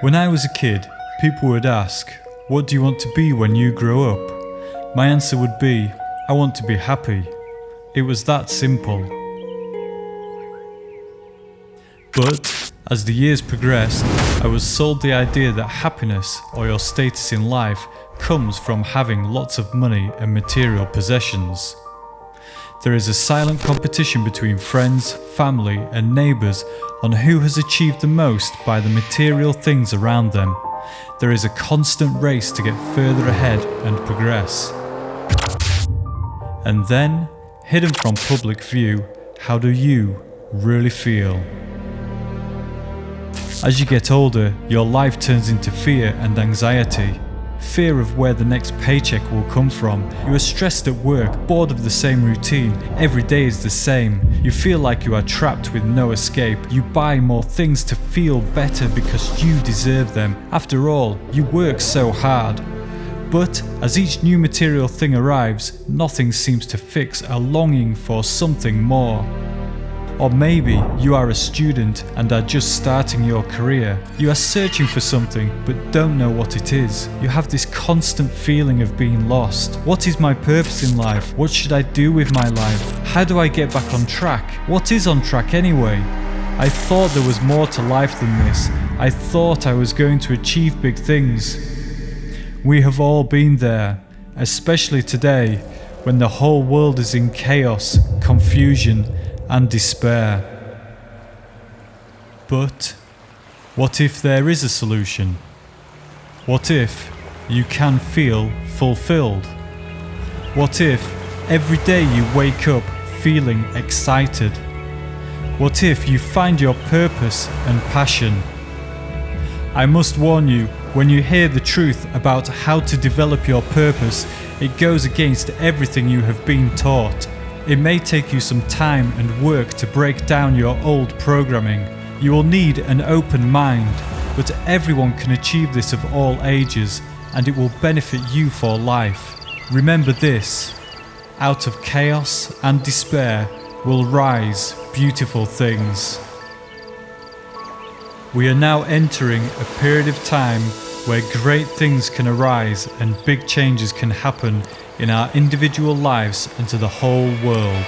When I was a kid, people would ask, "What do you want to be when you grow up?" My answer would be, "I want to be happy." It was that simple. But as the years progressed, I was sold the idea that happiness or your status in life comes from having lots of money and material possessions. There is a silent competition between friends, family and neighbours on who has achieved the most by the material things around them. There is a constant race to get further ahead and progress. And then, hidden from public view, how do you really feel? As you get older, your life turns into fear and anxiety. Fear of where the next paycheck will come from. You are stressed at work, bored of the same routine. Every day is the same. You feel like you are trapped with no escape. You buy more things to feel better because you deserve them. After all, you work so hard. But as each new material thing arrives, nothing seems to fix a longing for something more. Or maybe you are a student and are just starting your career. You are searching for something but don't know what it is. You have this constant feeling of being lost. What is my purpose in life? What should I do with my life? How do I get back on track? What is on track anyway? I thought there was more to life than this. I thought I was going to achieve big things. We have all been there, especially today when the whole world is in chaos, confusion, and despair. But what if there is a solution? What if you can feel fulfilled? What if every day you wake up feeling excited? What if you find your purpose and passion? I must warn you, when you hear the truth about how to develop your purpose, it goes against everything you have been taught. It may take you some time and work to break down your old programming. You will need an open mind, but everyone can achieve this of all ages, and it will benefit you for life. Remember this: out of chaos and despair will rise beautiful things. We are now entering a period of time where great things can arise and big changes can happen in our individual lives and to the whole world.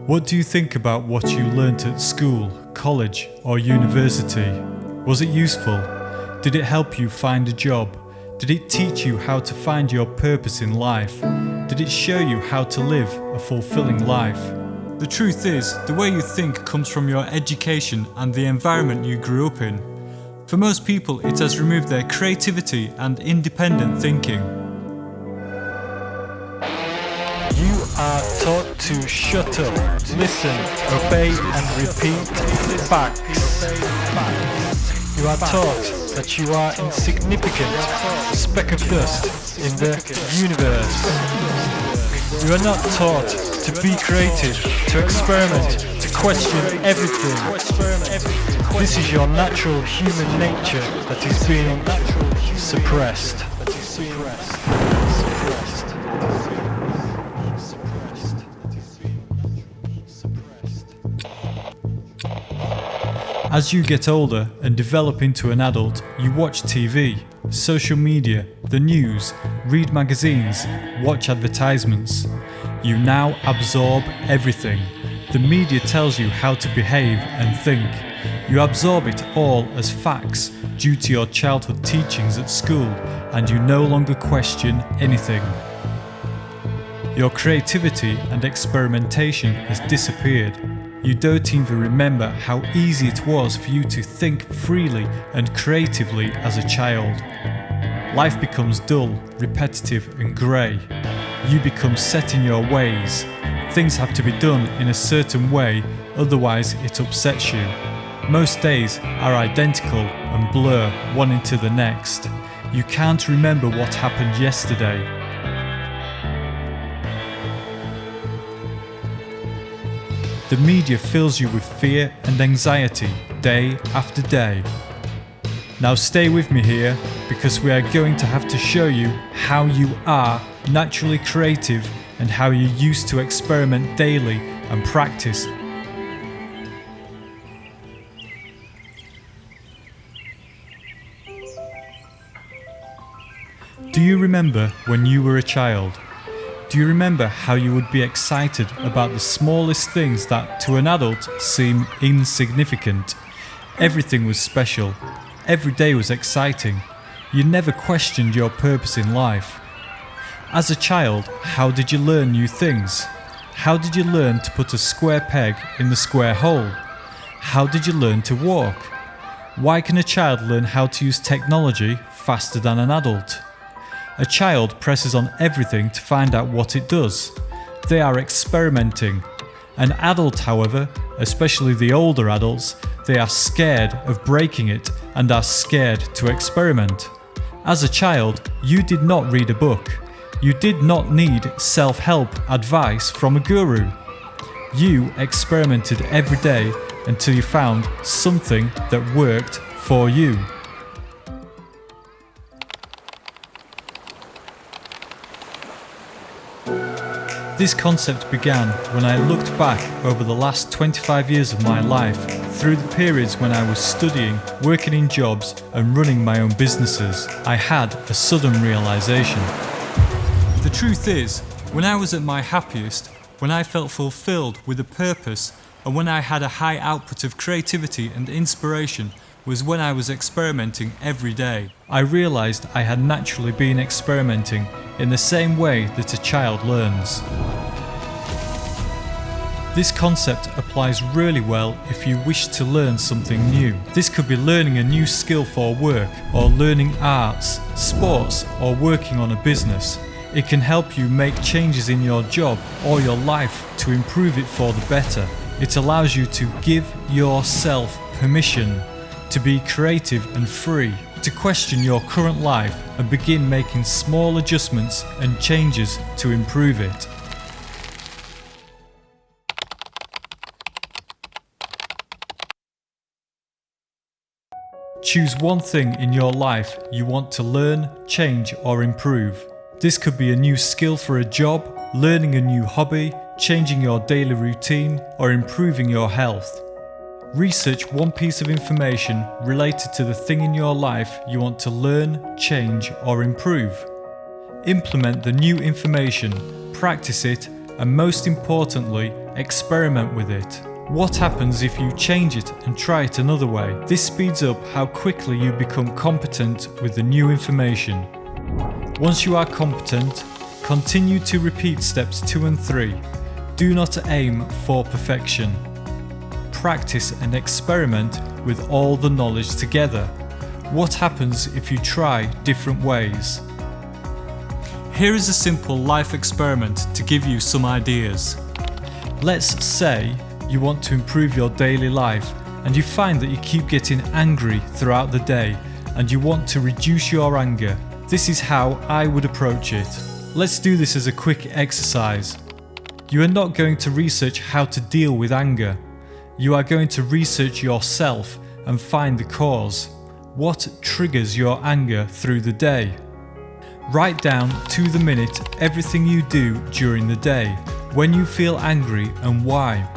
What do you think about what you learnt at school, college, or university? Was it useful? Did it help you find a job? Did it teach you how to find your purpose in life? Did it show you how to live a fulfilling life? The truth is, the way you think comes from your education and the environment you grew up in. For most people, it has removed their creativity and independent thinking. You are taught to shut up, listen, obey and repeat facts. You are taught that you are insignificant, a speck of dust in the universe. You are not taught to be creative, to experiment, to question everything. This is your natural human nature that is being suppressed. As you get older and develop into an adult, you watch TV, social media, the news, read magazines, watch advertisements. You now absorb everything. The media tells you how to behave and think. You absorb it all as facts due to your childhood teachings at school, and you no longer question anything. Your creativity and experimentation has disappeared. You don't even remember how easy it was for you to think freely and creatively as a child. Life becomes dull, repetitive and grey. you become set in your ways. Things have to be done in a certain way, otherwise it upsets you. Most days are identical and blur one into the next. You can't remember what happened yesterday. The media fills you with fear and anxiety day after day. Now stay with me here, because we are going to have to show you how you are naturally creative and how you used to experiment daily and practice. Do you remember when you were a child? Do you remember how you would be excited about the smallest things that to an adult seem insignificant? Everything was special. Every day was exciting. You never questioned your purpose in life. As a child, how did you learn new things? How did you learn to put a square peg in the square hole? How did you learn to walk? Why can a child learn how to use technology faster than an adult? A child presses on everything to find out what it does. They are experimenting. An adult, however, especially the older adults, they are scared of breaking it and are scared to experiment. As a child, you did not read a book. You did not need self-help advice from a guru. You experimented every day until you found something that worked for you. This concept began when I looked back over the last 25 years of my life, through the periods when I was studying, working in jobs and running my own businesses. I had a sudden realization. The truth is, when I was at my happiest, when I felt fulfilled with a purpose, and when I had a high output of creativity and inspiration, was when I was experimenting every day. I realized I had naturally been experimenting in the same way that a child learns. This concept applies really well if you wish to learn something new. This could be learning a new skill for work, or learning arts, sports, or working on a business. It can help you make changes in your job or your life to improve it for the better. It allows you to give yourself permission to be creative and free, to question your current life and begin making small adjustments and changes to improve it. Choose one thing in your life you want to learn, change, or improve. This could be a new skill for a job, learning a new hobby, changing your daily routine, or improving your health. Research one piece of information related to the thing in your life you want to learn, change, or improve. Implement the new information, practice it, and most importantly, experiment with it. What happens if you change it and try it another way? This speeds up how quickly you become competent with the new information. Once you are competent, continue to repeat steps 2 and 3. Do not aim for perfection. Practice and experiment with all the knowledge together. What happens if you try different ways? Here is a simple life experiment to give you some ideas. Let's say you want to improve your daily life and you find that you keep getting angry throughout the day and you want to reduce your anger. This is how I would approach it. Let's do this as a quick exercise. You are not going to research how to deal with anger. You are going to research yourself and find the cause. What triggers your anger through the day? Write down to the minute everything you do during the day, when you feel angry and why.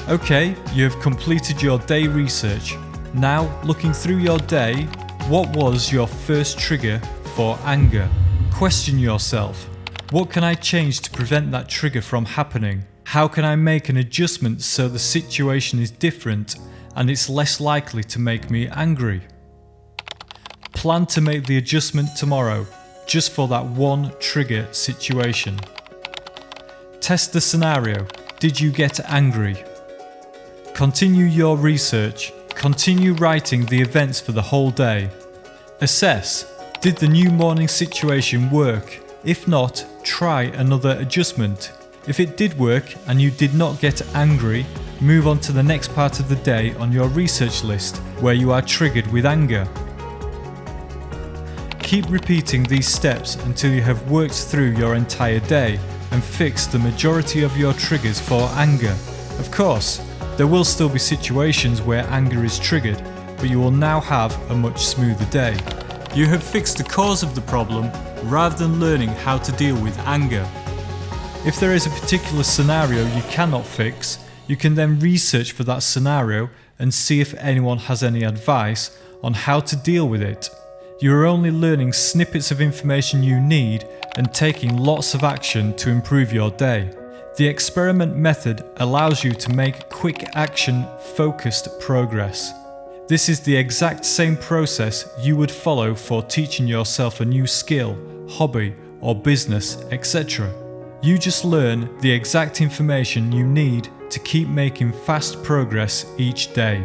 Okay, you have completed your day research. Now, looking through your day, what was your first trigger for anger? Question yourself. What can I change to prevent that trigger from happening? How can I make an adjustment so the situation is different and it's less likely to make me angry? Plan to make the adjustment tomorrow, just for that one trigger situation. Test the scenario. Did you get angry? Continue your research. Continue writing the events for the whole day. Assess. Did the new morning situation work? If not, try another adjustment. If it did work and you did not get angry, move on to the next part of the day on your research list where you are triggered with anger. Keep repeating these steps until you have worked through your entire day and fixed the majority of your triggers for anger. Of course, there will still be situations where anger is triggered, but you will now have a much smoother day. You have fixed the cause of the problem rather than learning how to deal with anger. If there is a particular scenario you cannot fix, you can then research for that scenario and see if anyone has any advice on how to deal with it. You are only learning snippets of information you need and taking lots of action to improve your day. The experiment method allows you to make quick action focused progress. This is the exact same process you would follow for teaching yourself a new skill, hobby or business, etc. You just learn the exact information you need to keep making fast progress each day.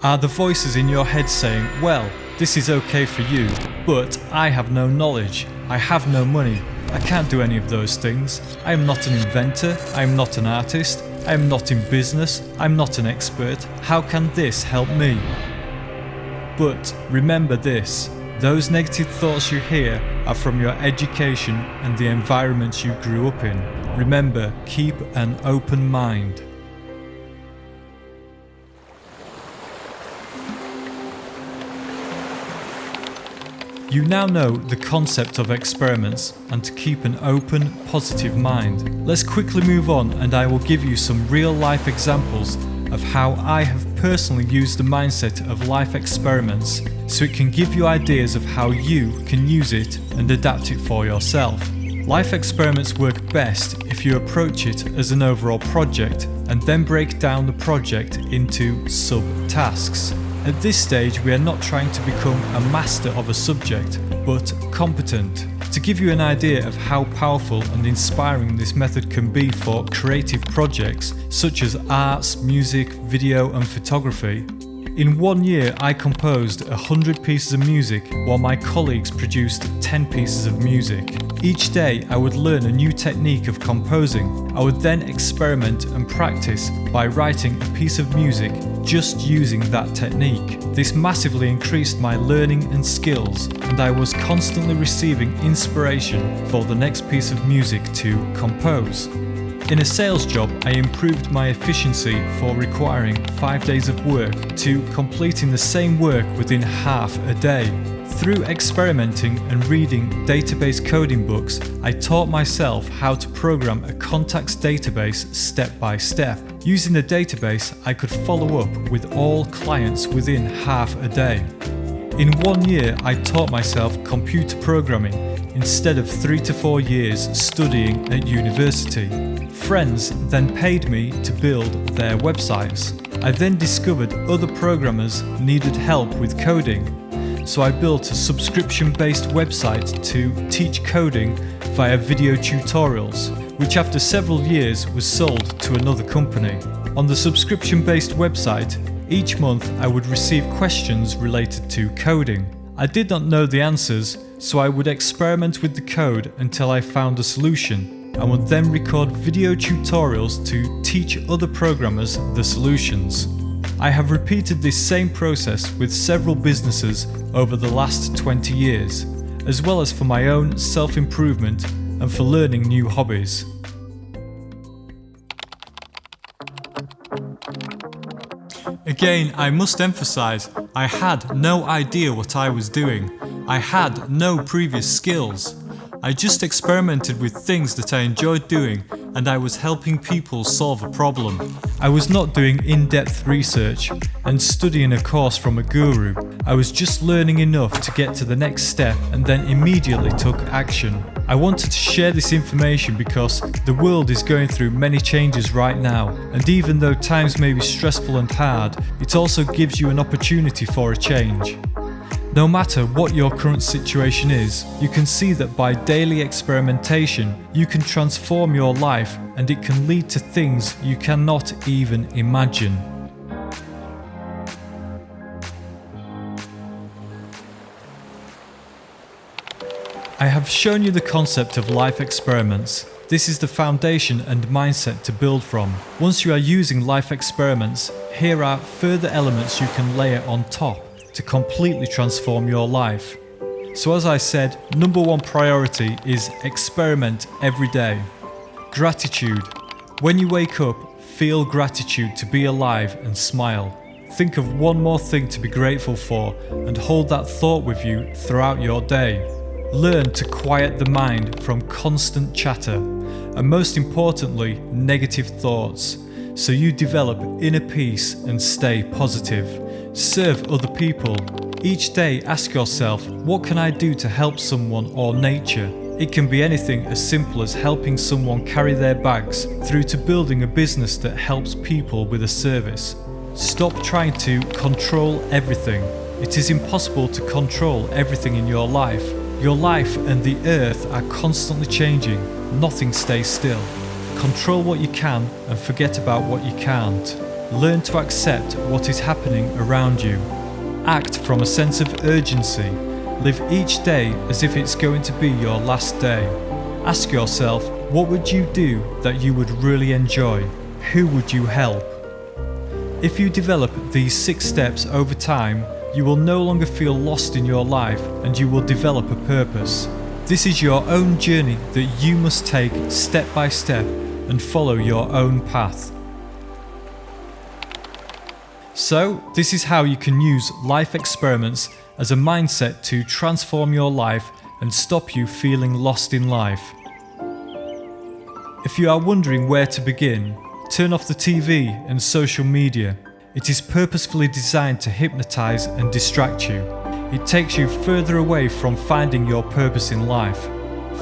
Are the voices in your head saying, well, this is okay for you, but I have no knowledge, I have no money, I can't do any of those things, I am not an inventor, I am not an artist, I am not in business, I am not an expert, how can this help me? But remember this, those negative thoughts you hear are from your education and the environment you grew up in. Remember, keep an open mind. You now know the concept of experiments and to keep an open, positive mind. Let's quickly move on and I will give you some real-life examples of how I have personally used the mindset of life experiments so it can give you ideas of how you can use it and adapt it for yourself. Life experiments work best if you approach it as an overall project and then break down the project into sub-tasks. At this stage, we are not trying to become a master of a subject, but competent. To give you an idea of how powerful and inspiring this method can be for creative projects such as arts, music, video and photography, in 1 year I composed 100 pieces of music while my colleagues produced 10 pieces of music. Each day I would learn a new technique of composing. I would then experiment and practice by writing a piece of music just using that technique. This massively increased my learning and skills, and I was constantly receiving inspiration for the next piece of music to compose. In a sales job, I improved my efficiency for requiring 5 days of work to completing the same work within half a day. Through experimenting and reading database coding books, I taught myself how to program a contacts database step by step. Using the database, I could follow up with all clients within half a day. In 1 year, I taught myself computer programming instead of 3 to 4 years studying at university. Friends then paid me to build their websites. I then discovered other programmers needed help with coding, so I built a subscription-based website to teach coding via video tutorials, which after several years was sold to another company. On the subscription-based website, each month I would receive questions related to coding. I did not know the answers, so I would experiment with the code until I found a solution, and would then record video tutorials to teach other programmers the solutions. I have repeated this same process with several businesses over the last 20 years, as well as for my own self-improvement and for learning new hobbies. Again, I must emphasize, I had no idea what I was doing. I had no previous skills. I just experimented with things that I enjoyed doing, and I was helping people solve a problem. I was not doing in-depth research and studying a course from a guru. I was just learning enough to get to the next step and then immediately took action. I wanted to share this information because the world is going through many changes right now, and even though times may be stressful and hard, it also gives you an opportunity for a change. No matter what your current situation is, you can see that by daily experimentation, you can transform your life and it can lead to things you cannot even imagine. I have shown you the concept of life experiments. This is the foundation and mindset to build from. Once you are using life experiments, here are further elements you can layer on top to completely transform your life. So as I said, number one priority is experiment every day. Gratitude. When you wake up, feel gratitude to be alive and smile. Think of one more thing to be grateful for and hold that thought with you throughout your day. Learn to quiet the mind from constant chatter and, most importantly, negative thoughts, so you develop inner peace and stay positive. Serve other people. Each day ask yourself, what can I do to help someone or nature? It can be anything as simple as helping someone carry their bags through to building a business that helps people with a service. Stop trying to control everything. It is impossible to control everything in your life. Your life and the earth are constantly changing. Nothing stays still. Control what you can and forget about what you can't. Learn to accept what is happening around you. Act from a sense of urgency. Live each day as if it's going to be your last day. Ask yourself, what would you do that you would really enjoy? Who would you help? If you develop these 6 steps over time, you will no longer feel lost in your life and you will develop a purpose. This is your own journey that you must take step by step and follow your own path. So, this is how you can use life experiments as a mindset to transform your life and stop you feeling lost in life. If you are wondering where to begin, turn off the TV and social media. It is purposefully designed to hypnotize and distract you. It takes you further away from finding your purpose in life.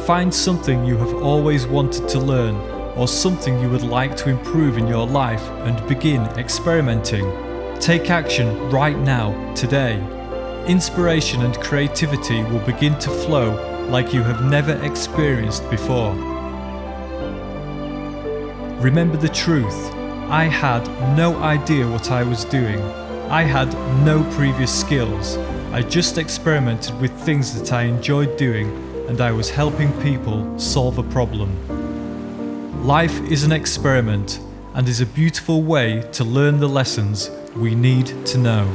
Find something you have always wanted to learn or something you would like to improve in your life and begin experimenting. Take action right now, today. Inspiration and creativity will begin to flow like you have never experienced before. Remember the truth. I had no idea what I was doing. I had no previous skills. I just experimented with things that I enjoyed doing and I was helping people solve a problem. Life is an experiment and is a beautiful way to learn the lessons we need to know.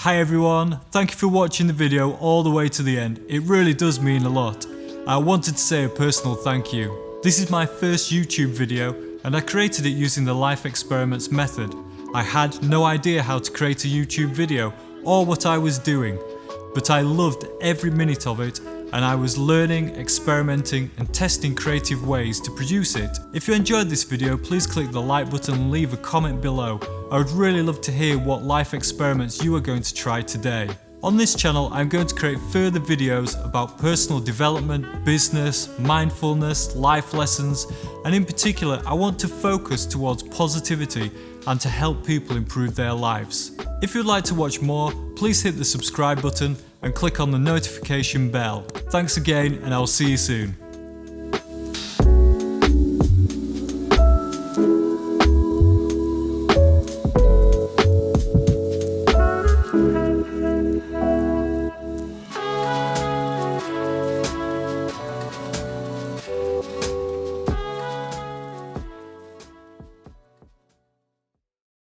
Hi everyone, thank you for watching the video all the way to the end. It really does mean a lot. I wanted to say a personal thank you. This is my first YouTube video and I created it using the life experiments method. I had no idea how to create a YouTube video or what I was doing, but I loved every minute of it and I was learning, experimenting and testing creative ways to produce it. If you enjoyed this video, please click the like button and leave a comment below. I would really love to hear what life experiments you are going to try today. On this channel, I'm going to create further videos about personal development, business, mindfulness, life lessons, and in particular, I want to focus towards positivity and to help people improve their lives. If you'd like to watch more, please hit the subscribe button and click on the notification bell. Thanks again, and I'll see you soon.